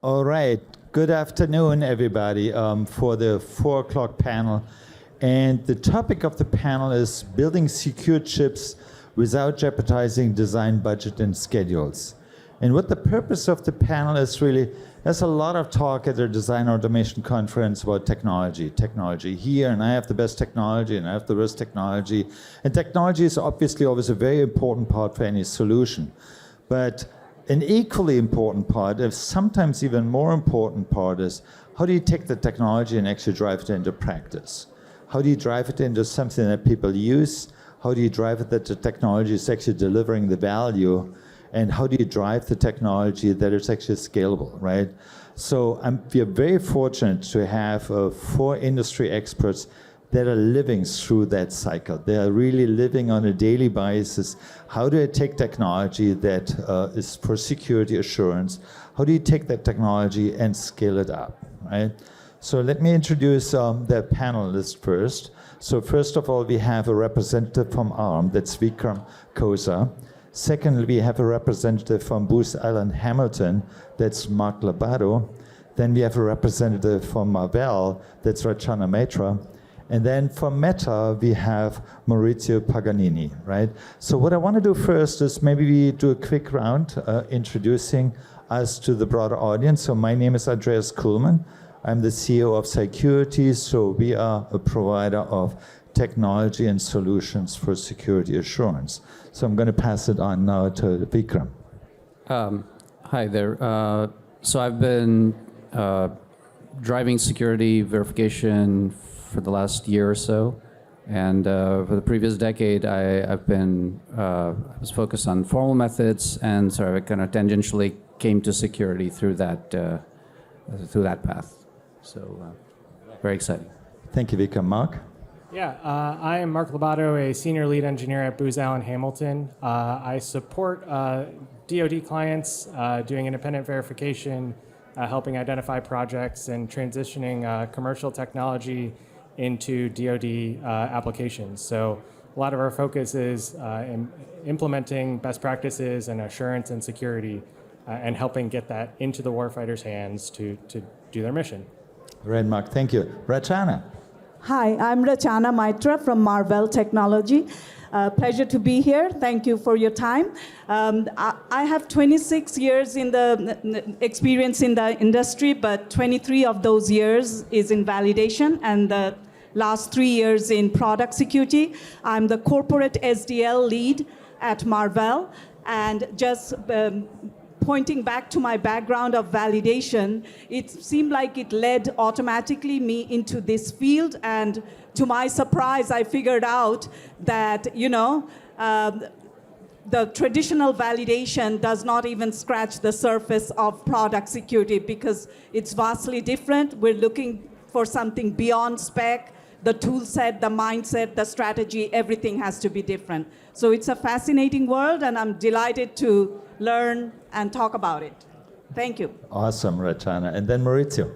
All right. Good afternoon, everybody, for the 4 o'clock panel. And the topic of the panel is building secure chips without jeopardizing design budget and schedules. And what the purpose of the panel is really, there's a lot of talk at the Design Automation Conference about technology here, and I have the best technology, and I have the worst technology. And technology is obviously always a very important part for any solution. But an equally important part, if sometimes even more important part, is how do you take the technology and actually drive it into practice? How do you drive it into something that people use? How do you drive it that the technology is actually delivering the value? And how do you drive the technology that it's actually scalable, right? So we are very fortunate to have 4 industry experts that are living through that cycle. They are really living on a daily basis. How do I take technology that is for security assurance? How do you take that technology and scale it up, right? So let me introduce the panelists first. So first of all, we have a representative from ARM, that's Vikram Kosa. Secondly, we have a representative from Booz Allen Hamilton, that's Mark Labato. Then we have a representative from Marvell, that's Rachana Mehta. And then from Meta, we have Maurizio Paganini, right? So what I want to do first is maybe we do a quick round introducing us to the broader audience. So my name is Andreas Kuhlmann. I'm the CEO of Security. So we are a provider of technology and solutions for security assurance. So I'm going to pass it on now to Vikram. Hi there. So I've been driving security verification for the last year or so, and for the previous decade, I was focused on formal methods, and sort of kind of tangentially came to security through that path. So very exciting. Thank you, Vikram. Mark? Yeah, I am Mark Labato, a senior lead engineer at Booz Allen Hamilton. I support DoD clients doing independent verification, helping identify projects, and transitioning commercial technology into DoD applications. So a lot of our focus is in implementing best practices and assurance and security and helping get that into the warfighter's hands to do their mission. Right, Mark. Thank you. Rachana. Hi, I'm Rachana Mehta from Marvell Technology. Pleasure to be here. Thank you for your time. I have 26 years in the experience in the industry, but 23 of those years is in validation, and the last 3 years in product security. I'm the corporate SDL lead at Marvell, and just pointing back to my background of validation, it seemed like it led automatically me into this field, and to my surprise, I figured out that, the traditional validation does not even scratch the surface of product security because it's vastly different. We're looking for something beyond spec. The tool set, the mindset, the strategy, everything has to be different. So it's a fascinating world, and I'm delighted to learn and talk about it. Thank you. Awesome, Rachana. And then Maurizio.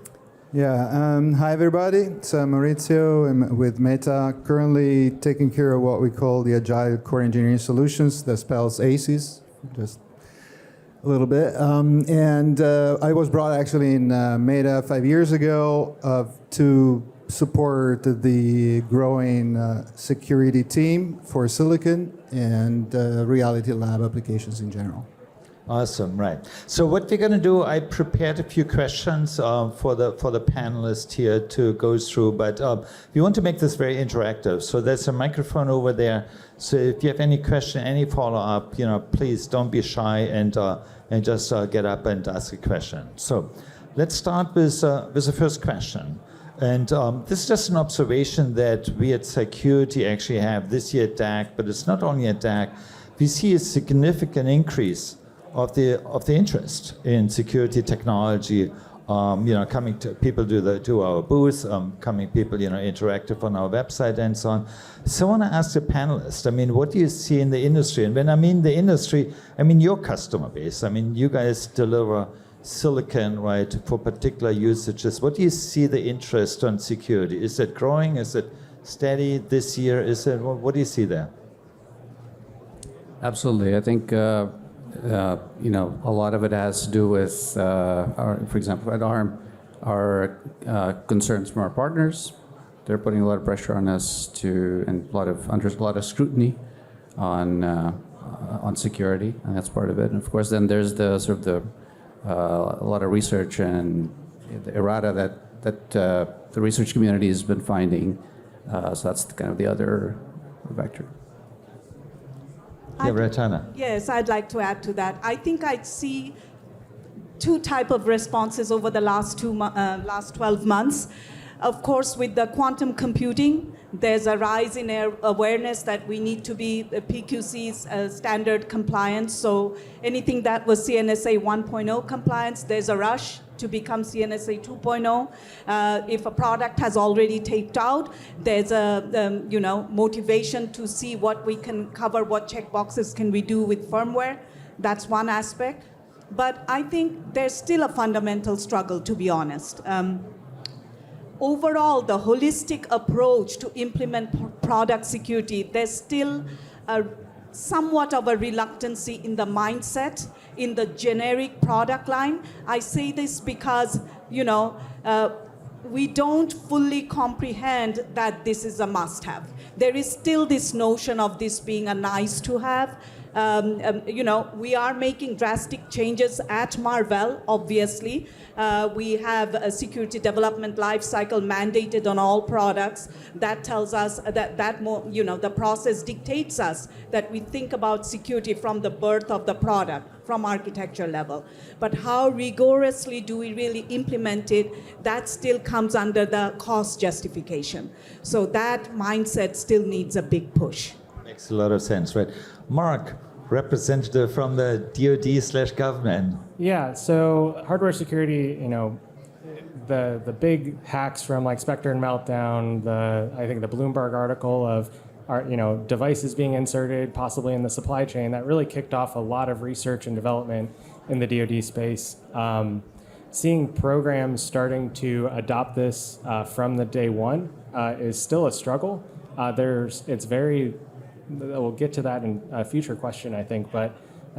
Yeah, hi everybody. It's Maurizio. I'm with Meta, currently taking care of what we call the Agile Core Engineering Solutions. That spells ACES, just a little bit. And I was brought actually in Meta 5 years ago to support the growing security team for Silicon and Reality Lab applications in general. Awesome, right. So what we're going to do, I prepared a few questions for the panelists here to go through, but we want to make this very interactive. So there's a microphone over there. So if you have any question, any follow-up, please don't be shy and just get up and ask a question. So let's start with the first question. And this is just an observation that we at Security actually have this year at DAC, but it's not only at DAC. We see a significant increase of the interest in security technology. Coming to people to our booth, coming people interactive on our website and so on. So I want to ask the panelists. I mean, what do you see in the industry? And when I mean the industry, I mean your customer base. I mean, you guys deliver silicon, right, for particular usages. What do you see the interest on security? Is it growing? Is it steady this year? What do you see there? Absolutely. I think a lot of it has to do with, for example, at ARM, our concerns from our partners. They're putting a lot of pressure on us and under a lot of scrutiny on security, and that's part of it. And of course, then there's the sort of a lot of research and the errata that the research community has been finding. So that's kind of the other vector. Yeah, Ratana. Yes, I'd like to add to that. I think I'd see two type of responses over the last 12 months. Of course, with the quantum computing, there's a rise in awareness that we need to be PQC's standard compliance. So anything that was CNSA 1.0 compliance, there's a rush to become CNSA 2.0. If a product has already taped out, there's a motivation to see what we can cover, what checkboxes can we do with firmware. That's one aspect. But I think there's still a fundamental struggle, to be honest. Overall, the holistic approach to implement product security, there's still somewhat of a reluctancy in the mindset in the generic product line. I say this because, we don't fully comprehend that this is a must-have. There is still this notion of this being a nice-to-have. We are making drastic changes at Marvell, obviously. We have a security development lifecycle mandated on all products. That tells us the process dictates us that we think about security from the birth of the product, from architecture level. But how rigorously do we really implement it, that still comes under the cost justification. So that mindset still needs a big push. Makes a lot of sense, right? Mark, representative from the DoD/government. Yeah, so hardware security, the big hacks from like Spectre and Meltdown, I think the Bloomberg article of devices being inserted possibly in the supply chain, that really kicked off a lot of research and development in the DoD space. Seeing programs starting to adopt this from the day one is still a struggle. We'll get to that in a future question, I think, but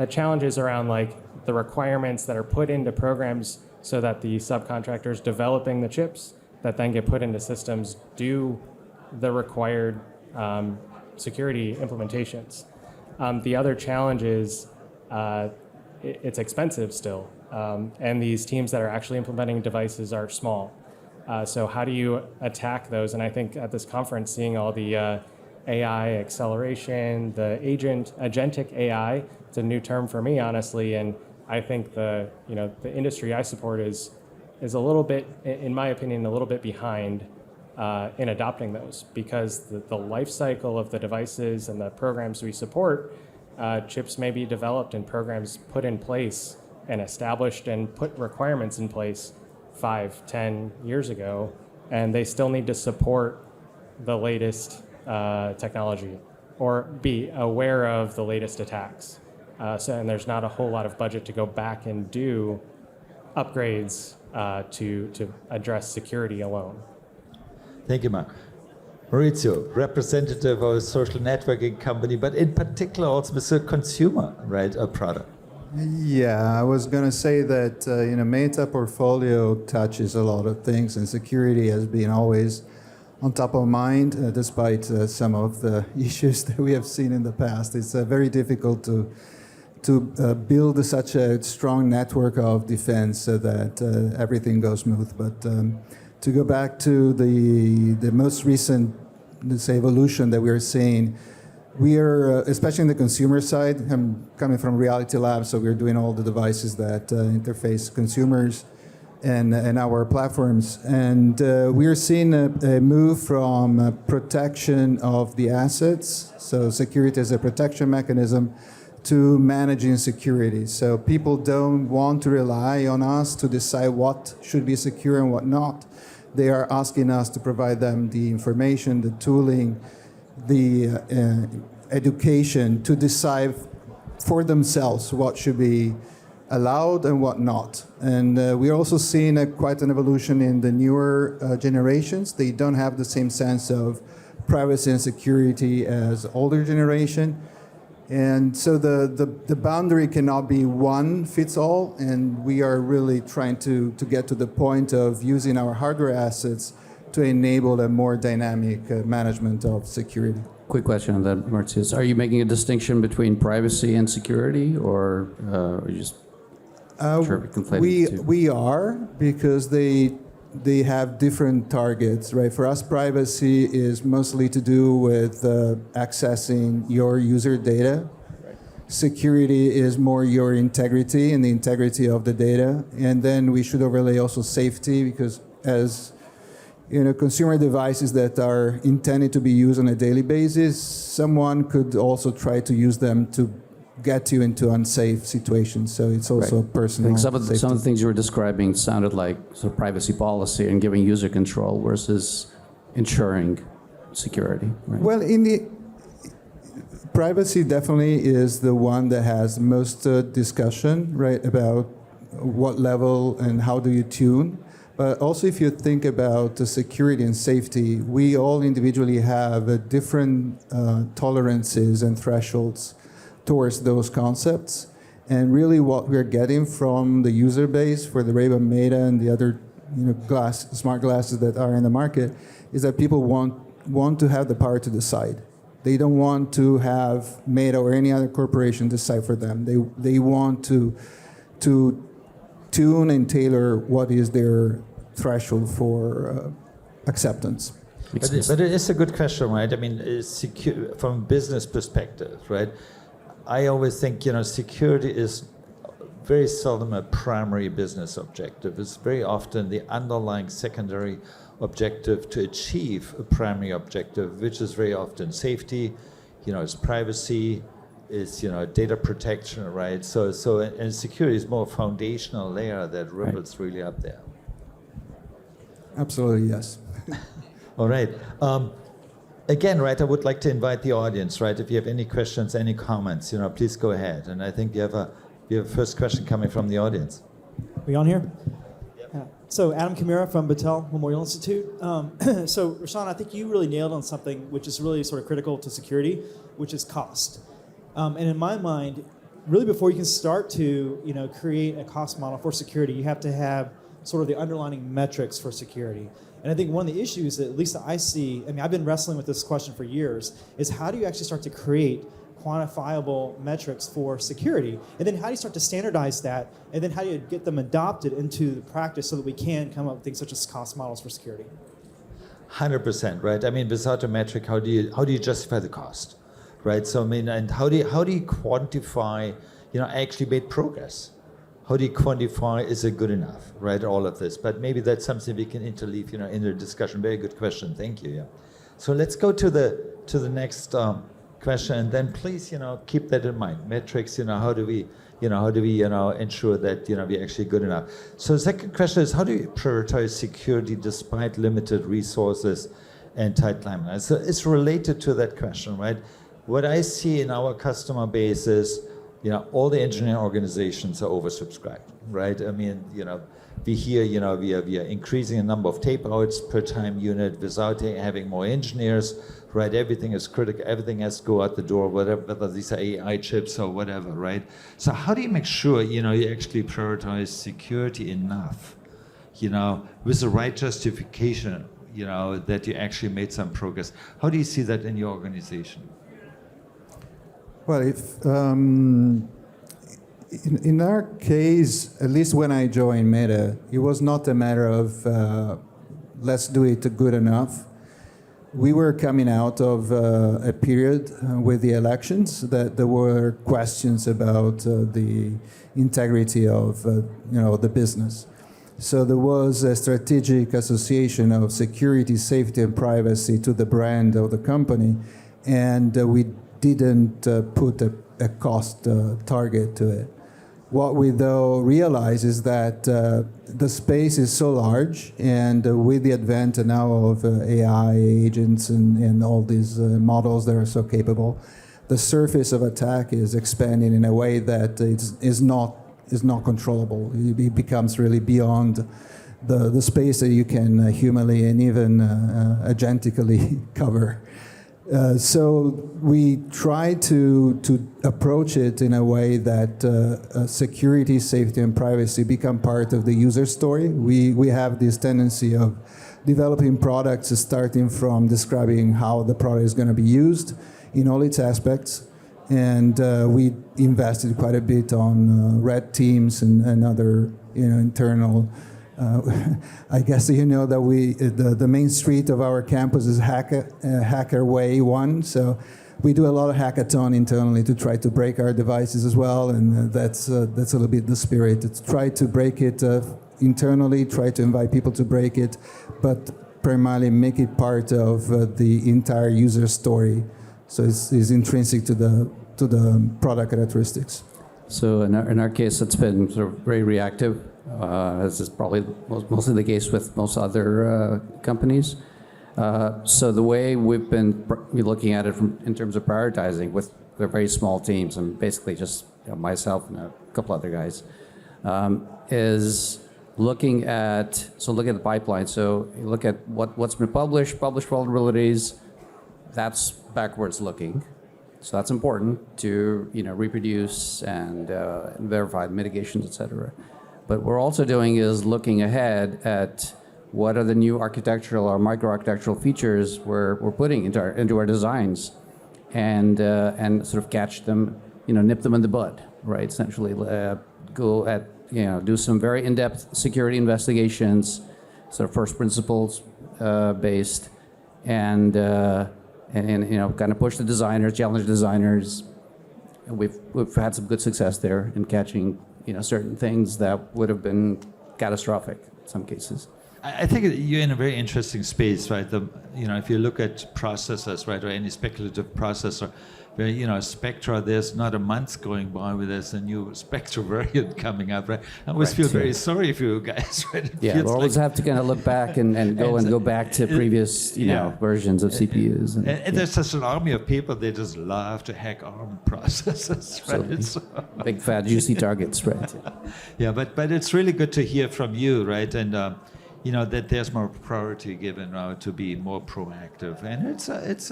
challenges around like the requirements that are put into programs so that the subcontractors developing the chips that then get put into systems do the required security implementations. The other challenge is it's expensive still, and these teams that are actually implementing devices are small. So how do you attack those? And I think at this conference, seeing all the AI acceleration, the agentic AI, it's a new term for me, honestly, and I think the industry I support is a little bit, in my opinion, a little bit behind in adopting those, because the life cycle of the devices and the programs we support, chips may be developed and programs put in place and established and put requirements in place 5-10 years ago, and they still need to support the latest technology or be aware of the latest attacks. And there's not a whole lot of budget to go back and do upgrades to address security alone. Thank you, Mark. Maurizio, representative of a social networking company, but in particular also with a consumer, right, a product. Yeah, I was going to say that Meta portfolio touches a lot of things, and security has been always on top of mind, despite some of the issues that we have seen in the past. It's very difficult to build such a strong network of defense so that everything goes smooth. But to go back to the most recent, let's say, evolution that we are seeing, we are, especially in the consumer side, I'm coming from Reality Labs, so we're doing all the devices that interface consumers and our platforms. And we are seeing a move from protection of the assets, so security as a protection mechanism, to managing security. So people don't want to rely on us to decide what should be secure and what not. They are asking us to provide them the information, the tooling, the education to decide for themselves what should be allowed and what not. And we're also seeing quite an evolution in the newer generations. They don't have the same sense of privacy and security as older generation. And so the boundary cannot be one fits all, and we are really trying to get to the point of using our hardware assets to enable a more dynamic management of security. Quick question on that, Martius. Are you making a distinction between privacy and security, or are you just conflating the two? We are, because they have different targets, right? For us, privacy is mostly to do with accessing your user data. Right. Security is more your integrity and the integrity of the data. And then we should overlay also safety, because as consumer devices that are intended to be used on a daily basis, someone could also try to use them to get you into unsafe situations. So it's also personal. I think some of safety. the things you were describing sounded like sort of privacy policy and giving user control versus ensuring security. Right? Well, privacy definitely is the one that has most discussion, right, about what level and how do you tune. But also, if you think about the security and safety, we all individually have different tolerances and thresholds towards those concepts. And really what we're getting from the user base for the Ray-Ban Meta and the other smart glasses that are in the market is that people want to have the power to decide. They don't want to have Meta or any other corporation decide for them. They want to tune and tailor what is their threshold for acceptance. But it is a good question, right? I mean, from a business perspective, right? I always think, security is very seldom a primary business objective. It's very often the underlying secondary objective to achieve a primary objective, which is very often safety, it's privacy, is data protection, right? So and security is more foundational layer that ripples really up there. Absolutely, yes. All right. Again, right, I would like to invite the audience, right? If you have any questions, any comments, please go ahead. And I think you have a first question coming from the audience. Are we on here? Yep. Yeah. So Adam Kamira from Battelle Memorial Institute. So Rashawn, I think you really nailed on something which is really sort of critical to security, which is cost. And in my mind, really before you can start to create a cost model for security, you have to have sort of the underlying metrics for security. And I think one of the issues that at least I see, I've been wrestling with this question for years, is how do you actually start to create quantifiable metrics for security? And then how do you start to standardize that? And then how do you get them adopted into the practice so that we can come up with things such as cost models for security? 100%, right? Without a metric, how do you justify the cost, right? So and how do you quantify, I actually made progress. How do you quantify, is it good enough, right? All of this, but maybe that's something we can interleave, in the discussion. Very good question, thank you. Yeah. So let's go to the next question, and then please, keep that in mind. Metrics, how do we ensure that we're actually good enough? So the second question is, how do you prioritize security despite limited resources and tight timelines? So it's related to that question, right? What I see in our customer base is, all the engineering organizations are oversubscribed, right? We hear, we are increasing the number of tape outs per time unit without having more engineers, right? Everything is critical, everything has to go out the door, whether these are AI chips or whatever, right? So how do you make sure, you actually prioritize security enough, with the right justification, that you actually made some progress? How do you see that in your organization? Well, in our case, at least when I joined Meta, it was not a matter of let's do it good enough. We were coming out of a period with the elections that there were questions about the integrity of the business. So there was a strategic association of security, safety, and privacy to the brand of the company, and we didn't put a cost target to it. What we though realize is that the space is so large, and with the advent now of AI agents and all these models that are so capable, the surface of attack is expanding in a way that is not controllable. It becomes really beyond the space that you can humanly and even agentically cover. So we try to approach it in a way that security, safety, and privacy become part of the user story. We have this tendency of developing products starting from describing how the product is going to be used in all its aspects. And we invested quite a bit on red teams and other internal. I guess you know that the main street of our campus is Hacker Way 1, so we do a lot of hackathon internally to try to break our devices as well, and that's a little bit the spirit. It's try to break it internally, try to invite people to break it, but primarily make it part of the entire user story. So it's intrinsic to the product characteristics. So in our case, it's been sort of very reactive, as is probably mostly the case with most other companies. So the way we've been looking at it in terms of prioritizing with their very small teams, and basically just myself and a couple other guys, is looking at the pipeline. So you look at what's been published vulnerabilities. That's backwards looking. So that's important to reproduce and verify mitigations, et cetera. But what we're also doing is looking ahead at what are the new architectural or microarchitectural features we're putting into our designs, and sort of catch them, nip them in the bud, right? Essentially, go at do some very in-depth security investigations, sort of first principles based, and kind of push the designers, challenge designers. And we've had some good success there in catching certain things that would have been catastrophic in some cases. I think you're in a very interesting space, right? If you look at processors, right, or any speculative processor, where Spectra, there's not a month going by where there's a new Spectra variant coming out, right? I always feel very sorry for you guys, right? We always have to kind of look back and go back to previous versions of CPUs. And there's such an army of people, they just love to hack ARM processors, right? So, big fat juicy targets, right? Yeah, but it's really good to hear from you, right? And that there's more priority given now to be more proactive, and it's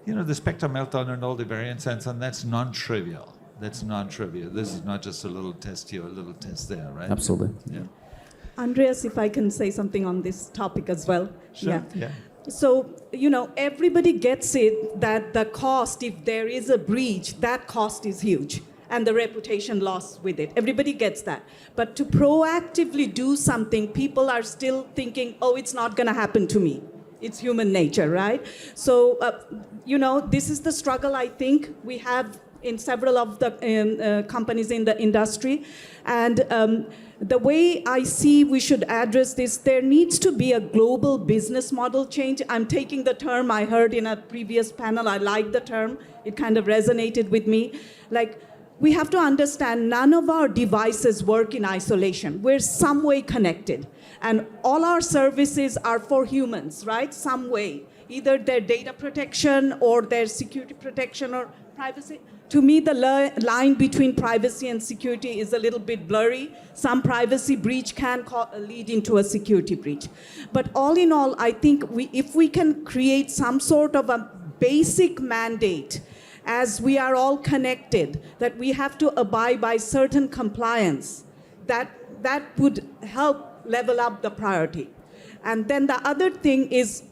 the Spectra meltdown and all the variants, and that's non-trivial. That's non-trivial. This is not just a little test here, a little test there, right? Absolutely. Yeah. Andreas, if I can say something on this topic as well. Sure. Yeah. So, everybody gets it that the cost, if there is a breach, that cost is huge, and the reputation loss with it. Everybody gets that. But to proactively do something, people are still thinking, oh, it's not going to happen to me. It's human nature, right? So, this is the struggle I think we have in several of the companies in the industry. And the way I see we should address this, there needs to be a global business model change. I'm taking the term I heard in a previous panel. I like the term. It kind of resonated with me. We have to understand none of our devices work in isolation. We're some way connected. And all our services are for humans, right? Some way. Either their data protection or their security protection or privacy. To me, the line between privacy and security is a little bit blurry. Some privacy breach can lead into a security breach. But all in all, I think if we can create some sort of a basic mandate, as we are all connected, that we have to abide by certain compliance, that would help level up the priority. And then the other thing is,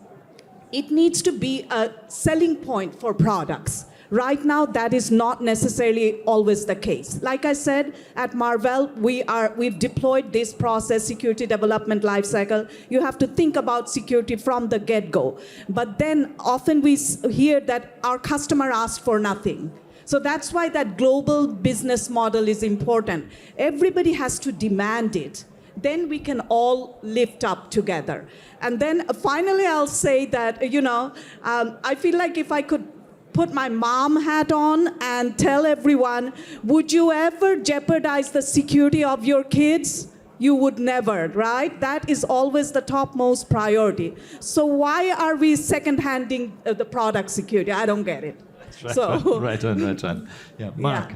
it needs to be a selling point for products. Right now, that is not necessarily always the case. Like I said, at Marvell, we've deployed this process, security development lifecycle. You have to think about security from the get-go. But then often we hear that our customer asked for nothing. So that's why that global business model is important. Everybody has to demand it. Then we can all lift up together. And then finally, I'll say that, I feel like if I could put my mom hat on and tell everyone, would you ever jeopardize the security of your kids? You would never, right? That is always the topmost priority. So why are we second-handing the product security? I don't get it. Right, so, right on. Yeah, Mark.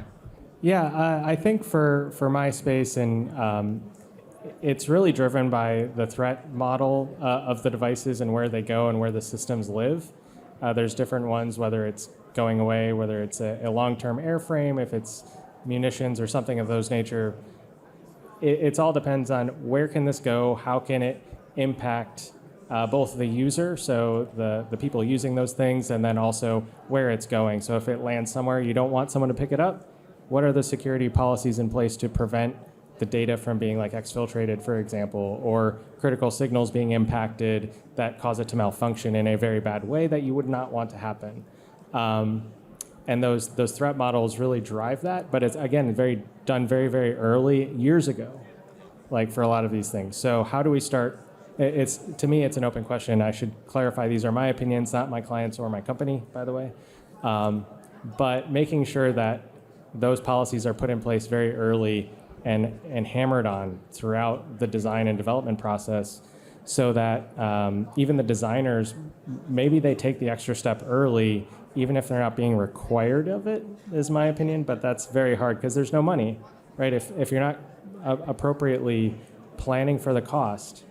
Yeah, I think for my space, and it's really driven by the threat model of the devices and where they go and where the systems live. There's different ones, whether it's going away, whether it's a long-term airframe, if it's munitions or something of those nature. It all depends on where can this go, how can it impact both the user, so the people using those things, and then also where it's going. So if it lands somewhere you don't want someone to pick it up, what are the security policies in place to prevent the data from being like exfiltrated, for example, or critical signals being impacted that cause it to malfunction in a very bad way that you would not want to happen. And those threat models really drive that, but it's, again, done very, very early, years ago, like for a lot of these things. So how do we start? To me, it's an open question. I should clarify, these are my opinions, not my clients or my company, by the way. But making sure that those policies are put in place very early and hammered on throughout the design and development process, so that even the designers, maybe they take the extra step early, even if they're not being required of it, is my opinion. But that's very hard because there's no money, right? If you're not appropriately planning for the cost,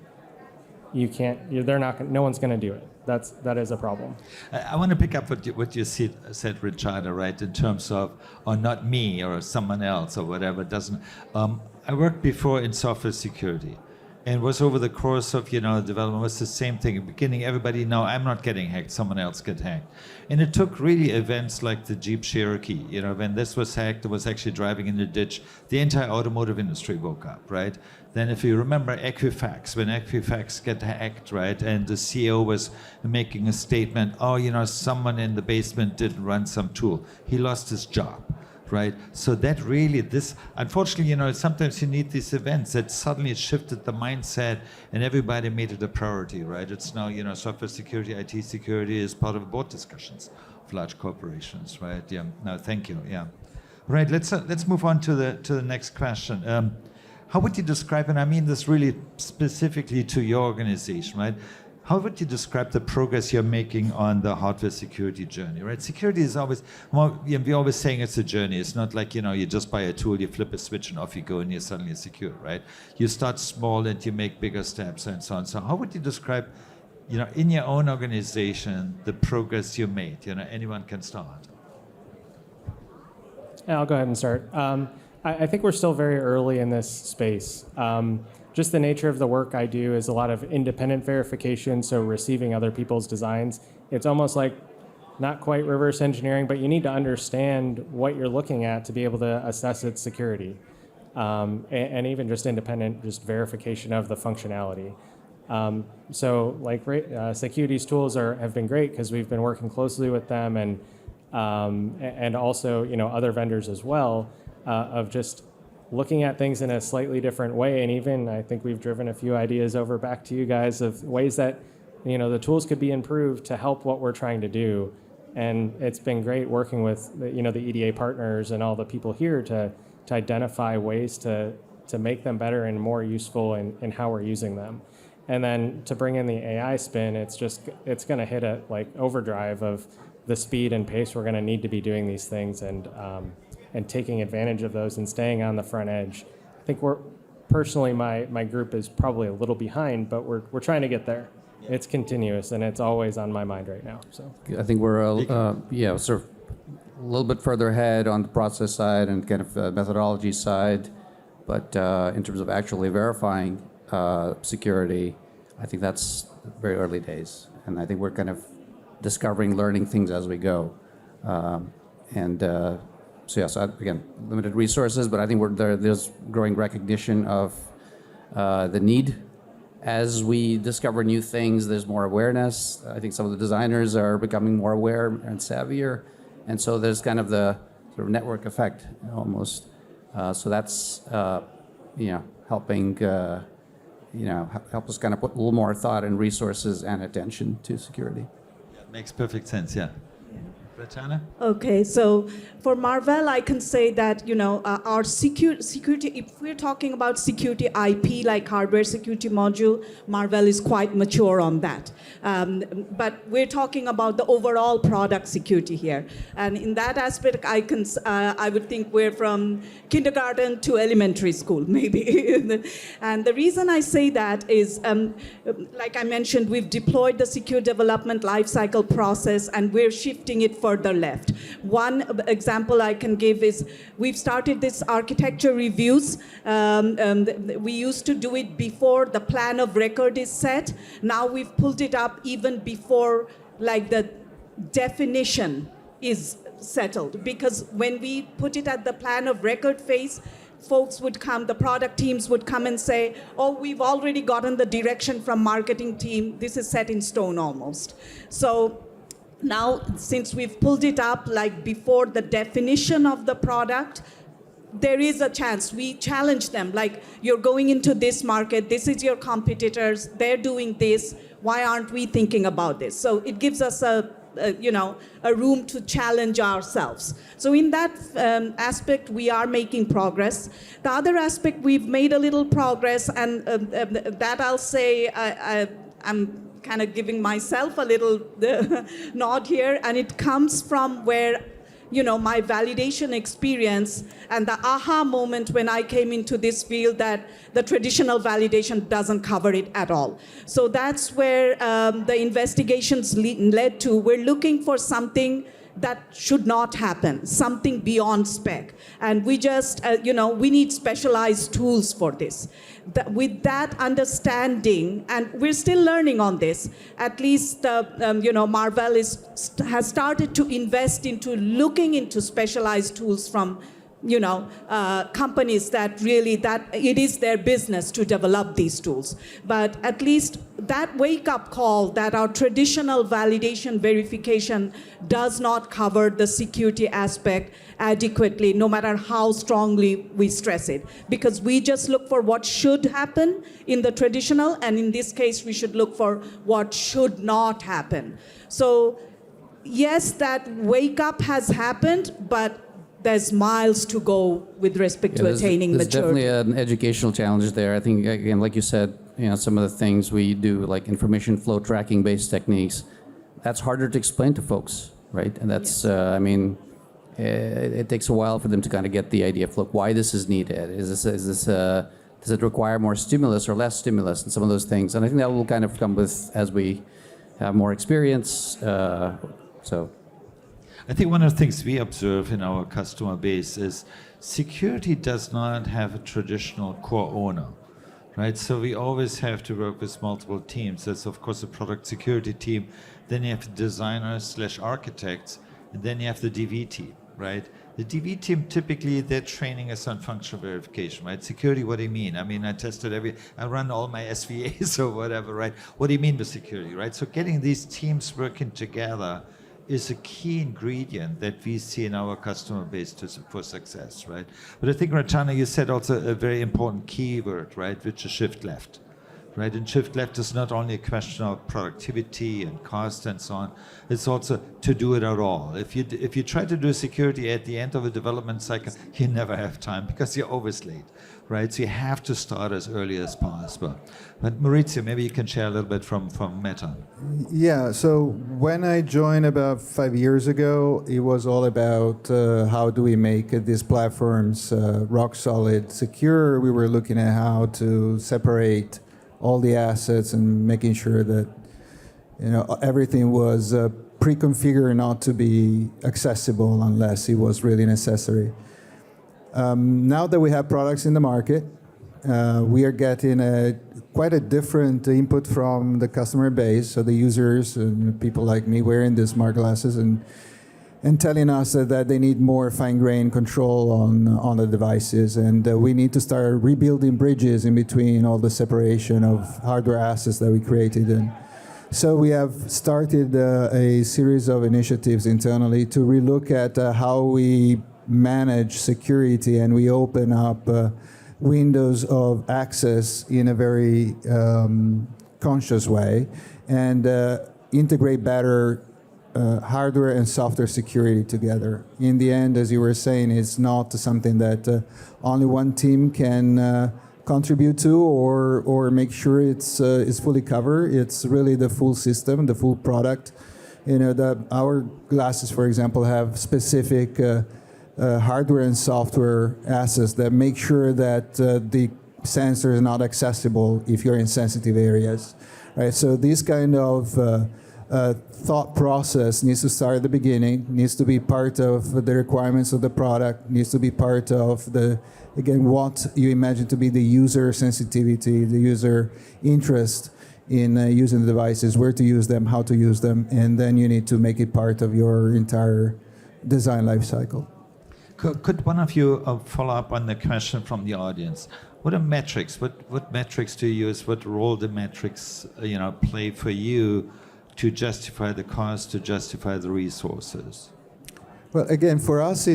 you can't. They're not. No one's going to do it. That is a problem. I want to pick up what you said, Richard, right? In terms of, or not me or someone else or whatever. Doesn't. I worked before in software security, and was over the course of development was the same thing. In the beginning, everybody I'm not getting hacked. Someone else get hacked, and it took really events like the Jeep Cherokee. When this was hacked, it was actually driving in the ditch. The entire automotive industry woke up, right? Then if you remember Equifax, when Equifax got hacked, right, and the CEO was making a statement, someone in the basement didn't run some tool. He lost his job, right? So that really, unfortunately, sometimes you need these events that suddenly shifted the mindset and everybody made it a priority, right? It's now, software security, IT security is part of board discussions of large corporations, right? Yeah, no, thank you, yeah. Right, let's move on to the next question. How would you describe, and I mean this really specifically to your organization, right? How would you describe the progress you're making on the hardware security journey, right? Security is always, we're always saying it's a journey. It's not like, you just buy a tool, you flip a switch and off you go and you're suddenly secure, right? You start small and you make bigger steps and so on. So how would you describe, in your own organization, the progress you made? Anyone can start. Yeah, I'll go ahead and start. I think we're still very early in this space. Just the nature of the work I do is a lot of independent verification, so receiving other people's designs. It's almost like not quite reverse engineering, but you need to understand what you're looking at to be able to assess its security. And even just independent, just verification of the functionality. So like Security's tools have been great because we've been working closely with them and also other vendors as well, of just looking at things in a slightly different way. And even I think we've driven a few ideas over back to you guys of ways that the tools could be improved to help what we're trying to do. And it's been great working with the EDA partners and all the people here to identify ways to make them better and more useful in how we're using them. And then to bring in the AI spin, it's going to hit a overdrive of the speed and pace we're going to need to be doing these things and taking advantage of those and staying on the front edge. I think personally, my group is probably a little behind, but we're trying to get there. Yeah. It's continuous, and it's always on my mind right now. So I think we're sort of a little bit further ahead on the process side and kind of methodology side, but in terms of actually verifying security, I think that's very early days, and I think we're kind of discovering, learning things as we go, So again, limited resources, but I think there's growing recognition of the need. As we discover new things, there's more awareness. I think some of the designers are becoming more aware and savvier, and so there's kind of the sort of network effect almost. So that's helping help us kind of put a little more thought and resources and attention to security. Yeah, it makes perfect sense. Yeah. Ratana? Okay, so for Marvell, I can say that our security. If we're talking about security IP, like hardware security module, Marvell is quite mature on that. But we're talking about the overall product security here, and in that aspect, I would think we're from kindergarten to elementary school, maybe. And the reason I say that is, like I mentioned, we've deployed the secure development lifecycle process, and we're shifting it further left. One example I can give is we've started this architecture reviews. We used to do it before the plan of record is set. Now we've pulled it up even before like the definition is settled, because when we put it at the plan of record phase, folks would come, the product teams would come and say, oh, we've already gotten the direction from marketing team. This is set in stone almost. So now, since we've pulled it up like before the definition of the product, there is a chance. We challenge them, like, you're going into this market, this is your competitors, they're doing this, why aren't we thinking about this? So it gives us a room to challenge ourselves. So in that aspect, we are making progress. The other aspect, we've made a little progress, and that I'll say, I'm kind of giving myself a little nod here, and it comes from where my validation experience and the aha moment when I came into this field, that the traditional validation doesn't cover it at all. So that's where the investigations led to. We're looking for something that should not happen, something beyond spec. And we just, we need specialized tools for this. With that understanding, and we're still learning on this, at least, Marvell has started to invest into looking into specialized tools from companies that it is their business to develop these tools. But at least that wake-up call that our traditional validation verification does not cover the security aspect adequately, no matter how strongly we stress it. Because we just look for what should happen in the traditional, and in this case, we should look for what should not happen. So yes, that wake-up has happened, but there's miles to go with respect to attaining there's maturity. Definitely an educational challenge there. I think, again, like you said, some of the things we do, like information flow tracking based techniques, that's harder to explain to folks, right? And that's, it takes a while for them to kind of get the idea of, look, why this is needed. Does it require more stimulus or less stimulus, and some of those things? And I think that will kind of come with as we have more experience. I think one of the things we observe in our customer base is security does not have a traditional core owner, right? So we always have to work with multiple teams. There's, of course, a product security team. Then you have designers/architects, and then you have the DV team, right? The DV team, typically, their training is on functional verification, right? Security, what do you mean? I mean, I run all my SVAs or whatever, right? What do you mean by security, right? So getting these teams working together is a key ingredient that we see in our customer base for success, right? But I think, Ratana, you said also a very important keyword, right, which is shift left, right? And shift left is not only a question of productivity and cost and so on, it's also to do it at all. If you try to do security at the end of a development cycle, you never have time because you're always late, right? So you have to start as early as possible. But Maurizio, maybe you can share a little bit from Meta. Yeah, so when I joined about 5 years ago, it was all about how do we make these platforms rock solid, secure. We were looking at how to separate all the assets and making sure that everything was pre-configured not to be accessible unless it was really necessary. Now that we have products in the market, we are getting quite a different input from the customer base, so the users and people like me wearing the smart glasses and telling us that they need more fine-grained control on the devices, and we need to start rebuilding bridges in between all the separation of hardware assets that we created. And so we have started a series of initiatives internally to relook at how we manage security, and we open up windows of access in a very conscious way, and integrate better hardware and software security together. In the end, as you were saying, it's not something that only one team can contribute to or make sure it's fully covered. It's really the full system, the full product. You know, our glasses, for example, have specific hardware and software assets that make sure that the sensor is not accessible if you're in sensitive areas. Right? So this kind of thought process needs to start at the beginning, needs to be part of the requirements of the product, needs to be part of again, what you imagine to be the user sensitivity, the user interest in using the devices, where to use them, how to use them, and then you need to make it part of your entire design life cycle. Could one of you follow up on the question from the audience? What are metrics? What metrics do you use? What role do metrics play for you to justify the cost, to justify the resources? Well, again, for us,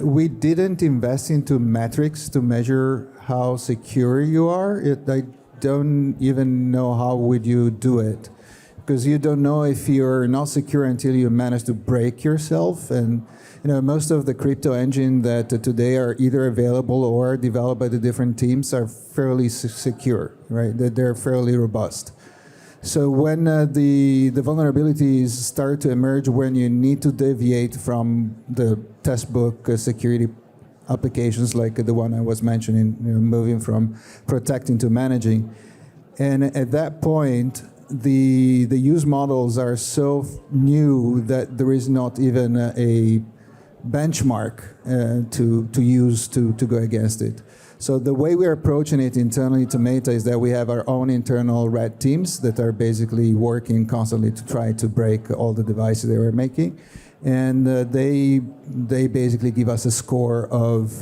we didn't invest into metrics to measure how secure you are. I don't even know how would you do it, because you don't know if you're not secure until you manage to break yourself. And most of the crypto engine that today are either available or developed by the different teams are fairly secure, right? They're fairly robust. So when the vulnerabilities start to emerge, when you need to deviate from the textbook security applications like the one I was mentioning, moving from protecting to managing, and at that point, the use models are so new that there is not even a benchmark to use to go against it. So the way we're approaching it internally to Meta is that we have our own internal red teams that are basically working constantly to try to break all the devices they were making. And they basically give us a score of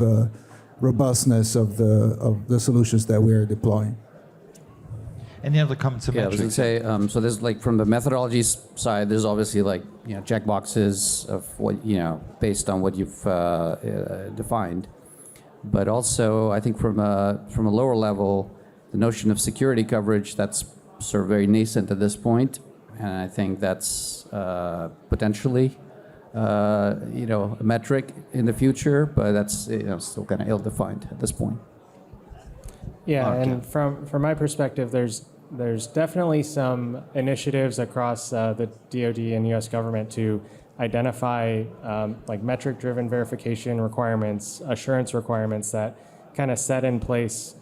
robustness of the solutions that we are deploying. Any other comments? Yeah, I was going to say, so there's like from the methodology side, there's obviously like, check boxes of what, based on what you've defined. But also, I think from a lower level, the notion of security coverage, that's sort of very nascent at this point. And I think that's potentially, a metric in the future, but that's still kind of ill-defined at this point. Yeah, Okay. and from my perspective, there's definitely some initiatives across the DoD and U.S. government to identify like metric-driven verification requirements, assurance requirements that kind of set in place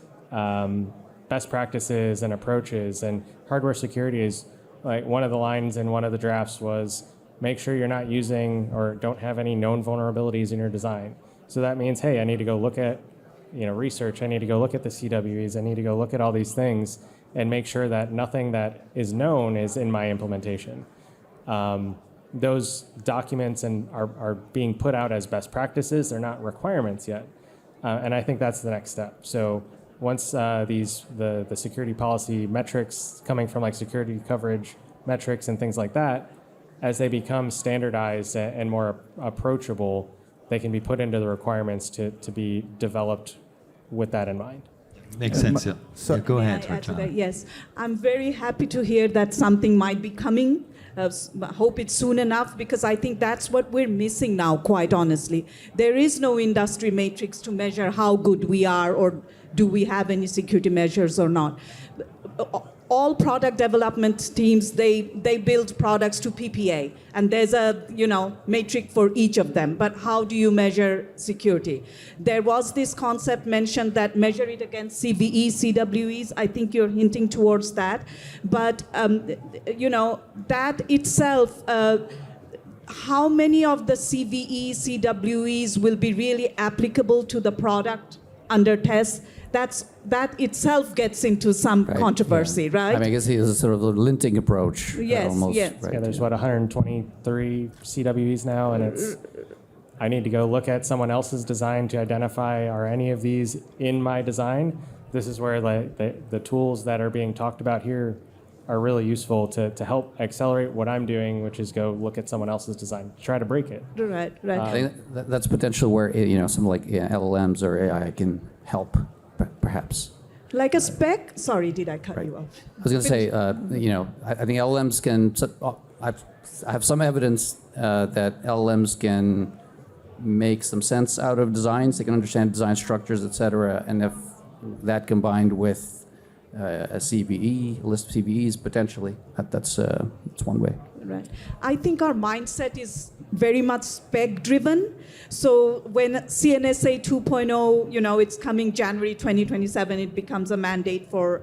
best practices and approaches. And hardware security is like one of the lines in one of the drafts was make sure you're not using or don't have any known vulnerabilities in your design. So that means, hey, I need to go look at research. I need to go look at the CWEs. I need to go look at all these things and make sure that nothing that is known is in my implementation. Those documents are being put out as best practices. They're not requirements yet. And I think that's the next step. So once the security policy metrics coming from like security coverage metrics and things like that, as they become standardized and more approachable, they can be put into the requirements to be developed with that in mind. Makes sense. Yeah. So- Go May ahead, I add to Rajana. that? Yes, I'm very happy to hear that something might be coming. Hope it's soon enough, because I think that's what we're missing now, quite honestly. There is no industry matrix to measure how good we are or do we have any security measures or not. All product development teams, they build products to PPA, and there's a matrix for each of them. But how do you measure security? There was this concept mentioned that measure it against CVE, CWEs. I think you're hinting towards that. But that itself, how many of the CVE, CWEs will be really applicable to the product under test? That itself gets into some Right, controversy, yeah. right? I mean, I guess it's sort of a linting approach. Yes, almost, yes. Right, Yeah, there's 123 CWEs now, and I need to go look at someone else's design to identify are any of these in my design. This is where the tools that are being talked about here are really useful to help accelerate what I'm doing, which is go look at someone else's design, try to break it. Right. I think that's potential where something like LLMs or AI can help, perhaps. Like a spec. Sorry, did I cut you off? I was going to say, I think LLMs can. I have some evidence that LLMs can make some sense out of designs. They can understand design structures, et cetera. And if that combined with a CVE, a list of CVEs potentially, that's one way. Right. I think our mindset is very much spec driven. So when CNSA 2.0, it's coming January 2027, it becomes a mandate for,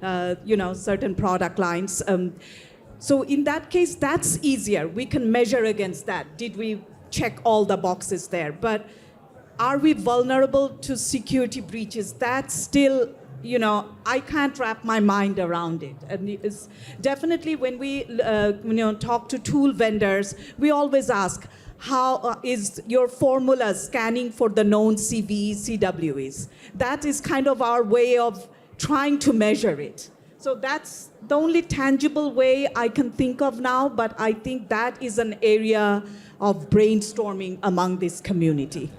certain product lines. So in that case, that's easier. We can measure against that. Did we check all the boxes there? But are we vulnerable to security breaches? That's still, I can't wrap my mind around it. And it's definitely when we, talk to tool vendors, we always ask, how is your formula scanning for the known CVEs, CWEs? That is kind of our way of trying to measure it. So that's the only tangible way I can think of now, but I think that is an area of brainstorming among this community.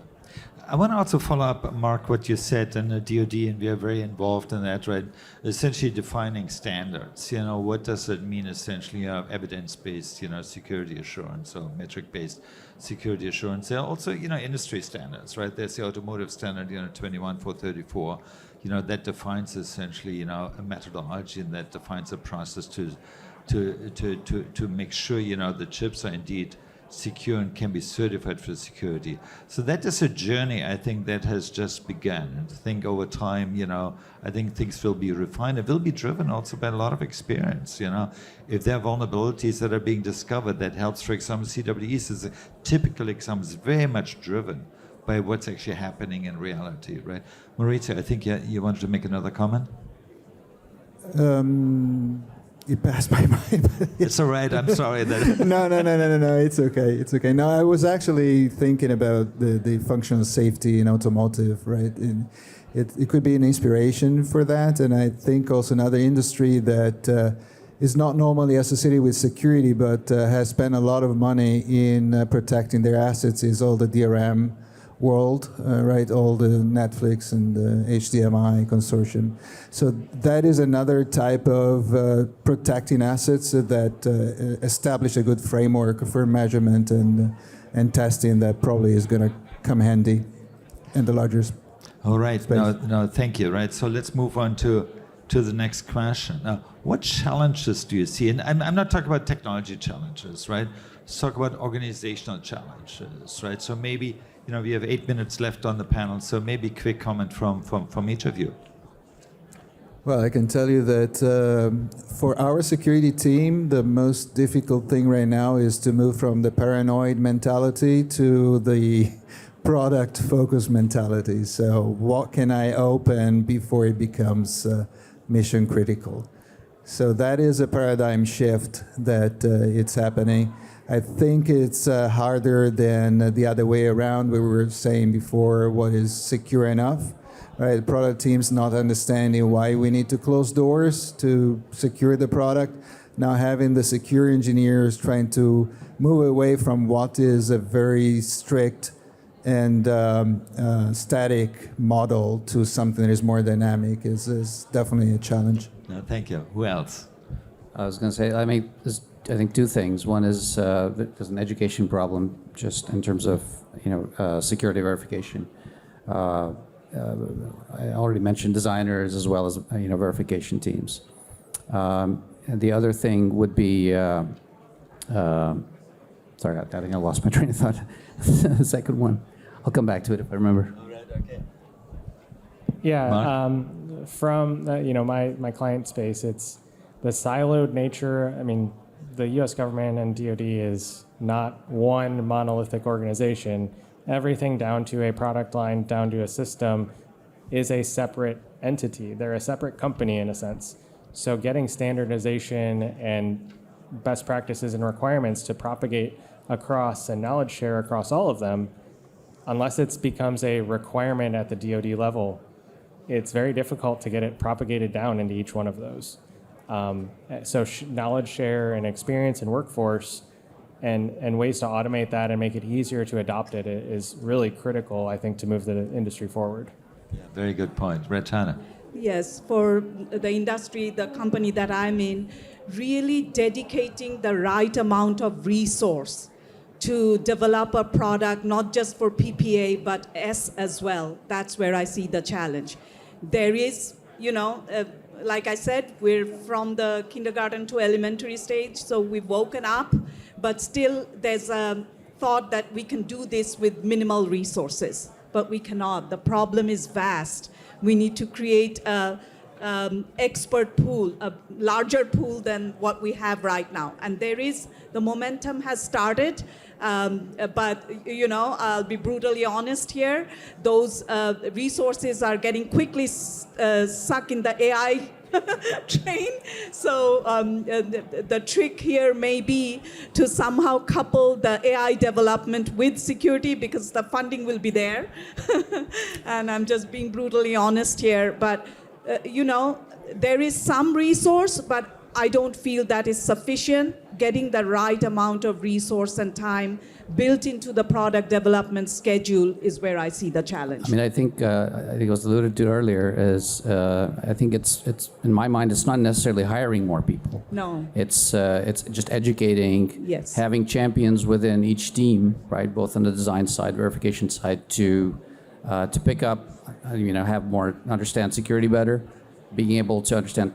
I want to also follow up, Mark, what you said in the DoD, and we are very involved in that, right? Essentially defining standards. What does it mean essentially? Evidence-based, security assurance or metric-based security assurance. There are also, industry standards, right? There's the automotive standard, 21434. That defines essentially, a methodology, and that defines a process to make sure, the chips are indeed secure and can be certified for security. So that is a journey, I think, that has just begun. And I think over time, I think things will be refined. It will be driven also by a lot of experience, If there are vulnerabilities that are being discovered, that helps, for example, CWEs is a typical example, is very much driven by what's actually happening in reality, right? Maurizio, I think you wanted to make another comment? It passed my mind. It's all right. I'm sorry. No. It's okay. It's okay. No, I was actually thinking about the functional safety in automotive, right? And it could be an inspiration for that. And I think also another industry that is not normally associated with security, but has spent a lot of money in protecting their assets is all the DRM world, right? All the Netflix and the HDMI consortium. So that is another type of protecting assets that establish a good framework for measurement and testing that probably is going to come handy in the larger space. All right. No, thank you. Right. So let's move on to the next question. Now, what challenges do you see? And I'm not talking about technology challenges, right? Let's talk about organizational challenges, right? So maybe, we have 8 minutes left on the panel, so maybe quick comment from each of you. Well, I can tell you that for our security team, the most difficult thing right now is to move from the paranoid mentality to the product-focused mentality. So what can I open before it becomes mission critical? So that is a paradigm shift that it's happening. I think it's harder than the other way around, where we were saying before, what is secure enough, right? The product team's not understanding why we need to close doors to secure the product. Now having the secure engineers trying to move away from what is a very strict and static model to something that is more dynamic is definitely a challenge. No, thank you. Who else? I was going to say, there's, I think, two things. One is there's an education problem just in terms of security verification. I already mentioned designers as well as verification teams. And the other thing would be sorry, I think I lost my train of thought. The second one, I'll come back to it if I remember. All right. Okay. Yeah. From my client space, it's the siloed nature. I mean, the U.S. government and DoD is not one monolithic organization. Everything down to a product line, down to a system, is a separate entity. They're a separate company in a sense. So getting standardization and best practices and requirements to propagate across and knowledge share across all of them, unless it becomes a requirement at the DoD level, it's very difficult to get it propagated down into each one of those. So knowledge share and experience and workforce and ways to automate that and make it easier to adopt it is really critical, I think, to move the industry forward. Yeah, very good point. Retana. Yes, for the industry, the company that I'm in, really dedicating the right amount of resource to develop a product, not just for PPA, but S as well. That's where I see the challenge. There is, like I said, we're from the kindergarten to elementary stage, so we've woken up, but still there's a thought that we can do this with minimal resources, but we cannot. The problem is vast. We need to create a expert pool, a larger pool than what we have right now. And the momentum has started, but I'll be brutally honest here. Those resources are getting quickly sucked in the AI train. So the trick here may be to somehow couple the AI development with security, because the funding will be there. And I'm just being brutally honest here. But, there is some resource, but I don't feel that is sufficient. Getting the right amount of resource and time built into the product development schedule is where I see the challenge. I mean, I think it was alluded to earlier. I think it's in my mind, it's not necessarily hiring more people. No. It's just educating, Yes. having champions within each team, right? Both on the design side, verification side, to pick up, understand security better, being able to understand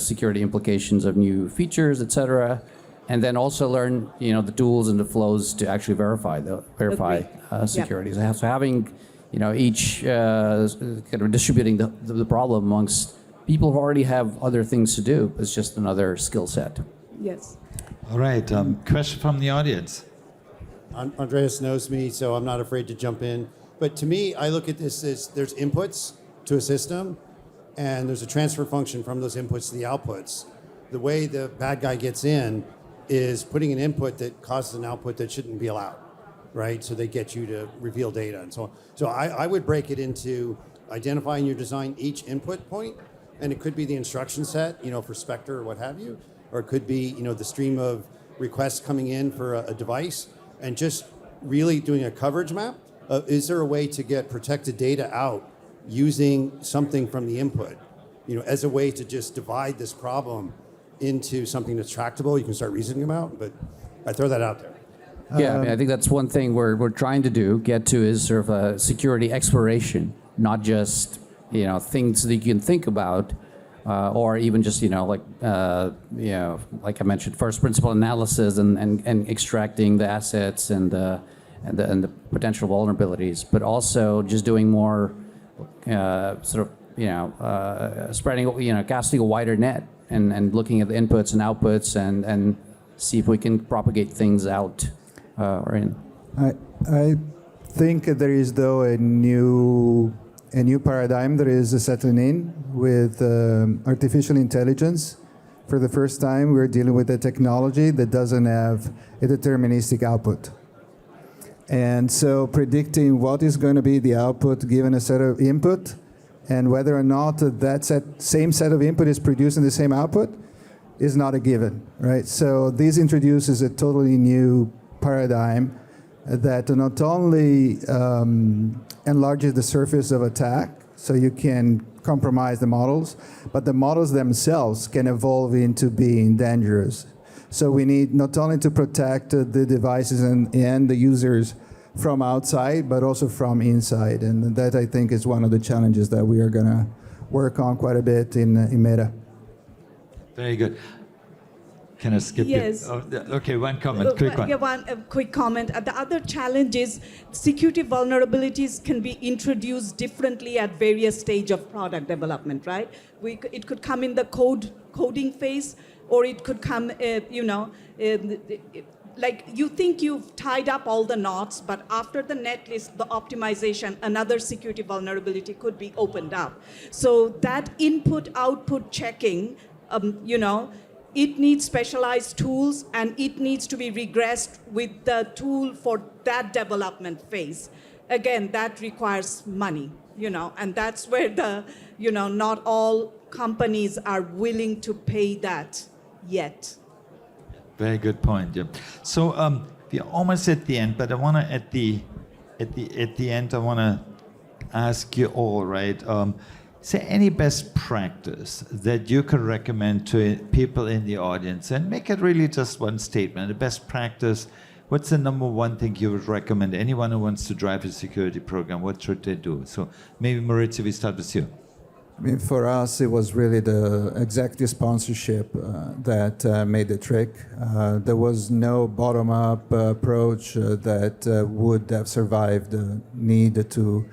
security implications of new features, et cetera, and then also learn, the tools and the flows to actually verify security. Yep. So having, each kind of distributing the problem amongst people who already have other things to do is just another skill set. Yes. All right, question from the audience. Andreas knows me, so I'm not afraid to jump in. But to me, I look at this as there's inputs to a system, and there's a transfer function from those inputs to the outputs. The way the bad guy gets in is putting an input that causes an output that shouldn't be allowed, right? So they get you to reveal data and so on. So I would break it into identifying your design each input point, and it could be the instruction set, for Spectre or what have you, or it could be, the stream of requests coming in for a device, and just really doing a coverage map. Is there a way to get protected data out using something from the input, as a way to just divide this problem into something that's tractable, you can start reasoning about, but I throw that out there. Yeah, I mean, I think that's one thing we're trying to get to is sort of a security exploration, not just, things that you can think about, or even just, like I mentioned, first principle analysis and extracting the assets and the potential vulnerabilities, but also just doing more spreading, casting a wider net and looking at the inputs and outputs and see if we can propagate things out or in. I think there is, though, a new paradigm that is settling in with artificial intelligence. For the first time, we're dealing with a technology that doesn't have a deterministic output. And so predicting what is going to be the output given a set of input, and whether or not that same set of input is producing the same output is not a given, right? So this introduces a totally new paradigm that not only enlarges the surface of attack, so you can compromise the models, but the models themselves can evolve into being dangerous. So we need not only to protect the devices and the users from outside, but also from inside. And that, I think, is one of the challenges that we are going to work on quite a bit in Meta. Very good. Can I skip Yes. you? Oh, okay, one comment, quick one. Yeah, one quick comment. The other challenge is security vulnerabilities can be introduced differently at various stages of product development, right? It could come in the coding phase, or it could come, like you think you've tied up all the knots, but after the netlist, the optimization, another security vulnerability could be opened up. So that input-output checking, it needs specialized tools, and it needs to be regressed with the tool for that development phase. Again, that requires money, and that's where not all companies are willing to pay that yet. Very good point. Yeah. So we're almost at the end, but I want to at the end I want to ask you all, right? Is there any best practice that you could recommend to people in the audience? And make it really just one statement. A best practice, what's the number one thing you would recommend anyone who wants to drive a security program? What should they do? So maybe Maurizio, we start with you. I mean, for us, it was really the executive sponsorship that made the trick. There was no bottom-up approach that would have survived the need to,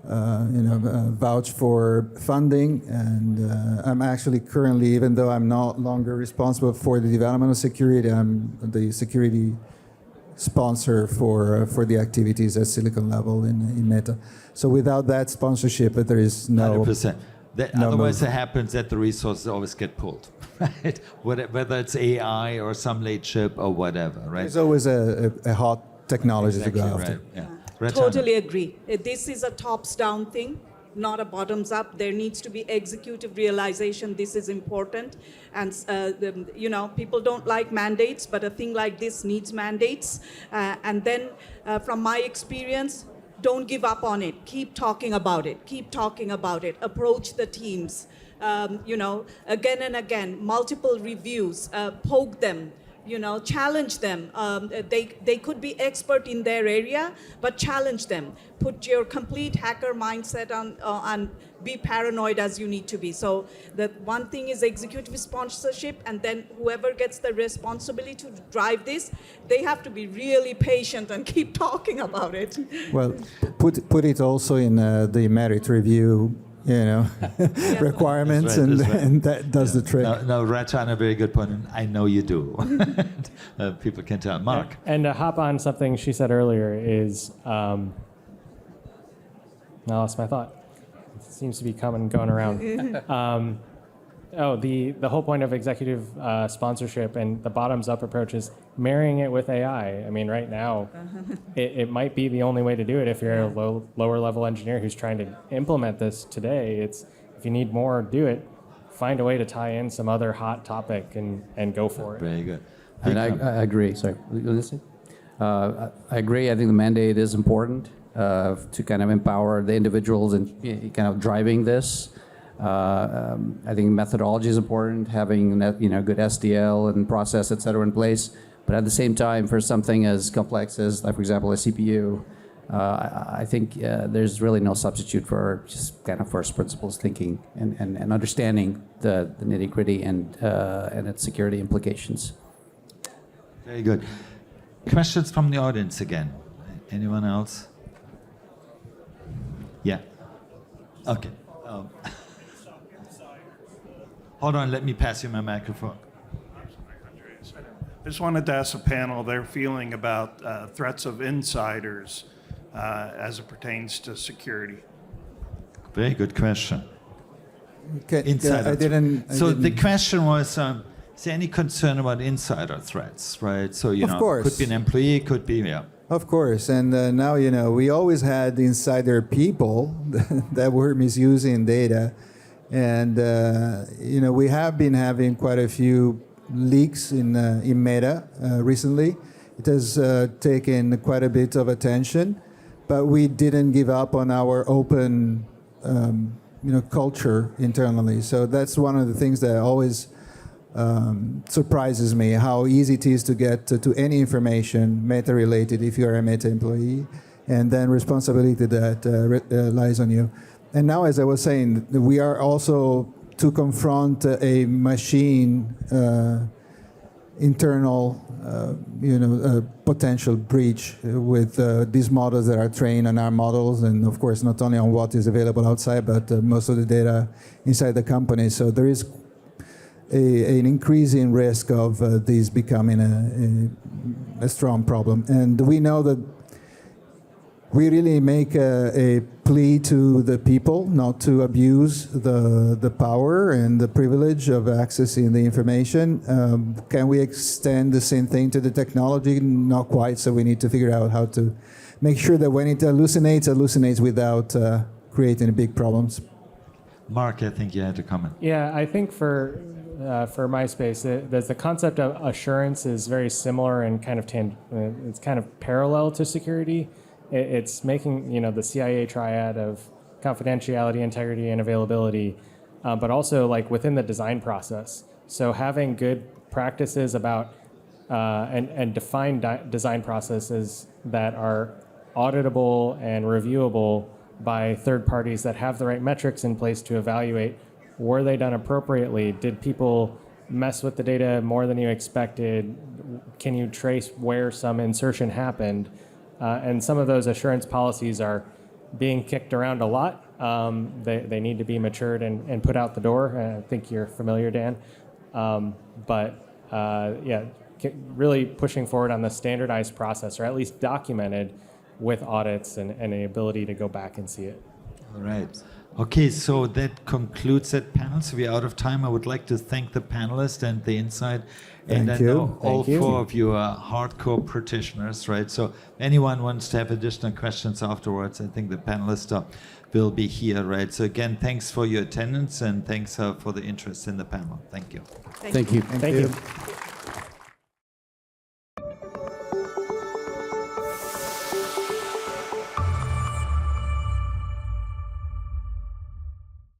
vouch for funding. And I'm actually currently, even though I'm no longer responsible for the development of security, I'm the security sponsor for the activities at Silicon level in Meta. So without that sponsorship, there is no. 100%. No Otherwise, move. it happens that the resources always get pulled, right? Whether it's AI or some late chip or whatever, right? There's always a hot technology to go Exactly, after. right. Yeah. Ratana. Totally agree. This is a tops-down thing, not a bottoms-up. There needs to be executive realization. This is important, and people don't like mandates, but a thing like this needs mandates. And then, from my experience, don't give up on it. Keep talking about it. Keep talking about it. Approach the teams. Again and again, multiple reviews. Poke them. Challenge them. They could be expert in their area, but challenge them. Put your complete hacker mindset on and be paranoid as you need to be. So the one thing is executive sponsorship, and then whoever gets the responsibility to drive this, they have to be really patient and keep talking about it. Well, put it also in the merit review, requirements, That's right, that's right. and that does the trick. No, Ratana, very good point. And I know you do. People can tell. Mark. And to hop on something she said earlier is, I lost my thought. It seems to be coming and going around. The whole point of executive sponsorship and the bottoms-up approach is marrying it with AI. I mean, right now, it might be the only way to do it if you're a lower-level engineer who's trying to implement this today. It's if you need more, do it. Find a way to tie in some other hot topic and go for it. Very good. And I agree. Sorry, listen. I agree. I think the mandate is important to kind of empower the individuals and kind of driving this. I think methodology is important, having good SDL and process, et cetera, in place. But at the same time, for something as complex as, like, for example, a CPU, I think there's really no substitute for just kind of first principles thinking and understanding the nitty-gritty and its security implications. Very good. Questions from the audience again? Anyone else? Yeah. Okay. Hold on, let me pass you my microphone. I just wanted to ask the panel their feeling about threats of insiders as it pertains to security. Very good question. Okay, Insider. I didn't. The question was, is there any concern about insider threats, right? So, Of course. could be an employee, could be, yeah. Of course, and now we always had insider people that were misusing data, and we have been having quite a few leaks in Meta recently. It has taken quite a bit of attention, but we didn't give up on our open culture internally. So that's one of the things that always surprises me, how easy it is to get to any information Meta related if you're a Meta employee, and then responsibility that lies on you. And now, as I was saying, we are also to confront a machine internal potential breach with these models that are trained on our models, and of course not only on what is available outside, but most of the data inside the company. So there is an increasing risk of these becoming a strong problem. And we know that we really make a plea to the people not to abuse the power and the privilege of accessing the information. Can we extend the same thing to the technology? Not quite, so we need to figure out how to make sure that when it hallucinates without creating big problems. Mark, I think you had to comment. Yeah, I think for MySpace, the concept of assurance is very similar and kind of it's kind of parallel to security. It's making the CIA triad of confidentiality, integrity, and availability, but also like within the design process. So having good practices about and defined design processes that are auditable and reviewable by third parties that have the right metrics in place to evaluate, were they done appropriately? Did people mess with the data more than you expected? Can you trace where some insertion happened? And some of those assurance policies are being kicked around a lot. They need to be matured and put out the door. I think you're familiar, Dan. Really pushing forward on the standardized process, or at least documented with audits and the ability to go back and see it. All right. Okay, so that concludes that panel. So we're out of time. I would like to thank the panelists and the insight. And Thank I you. know all Thank you. four of you are hardcore practitioners, right? So anyone wants to have additional questions afterwards, I think the panelists will be here, right? So again, thanks for your attendance and thanks for the interest in the panel. Thank you. Thank you. Thank you.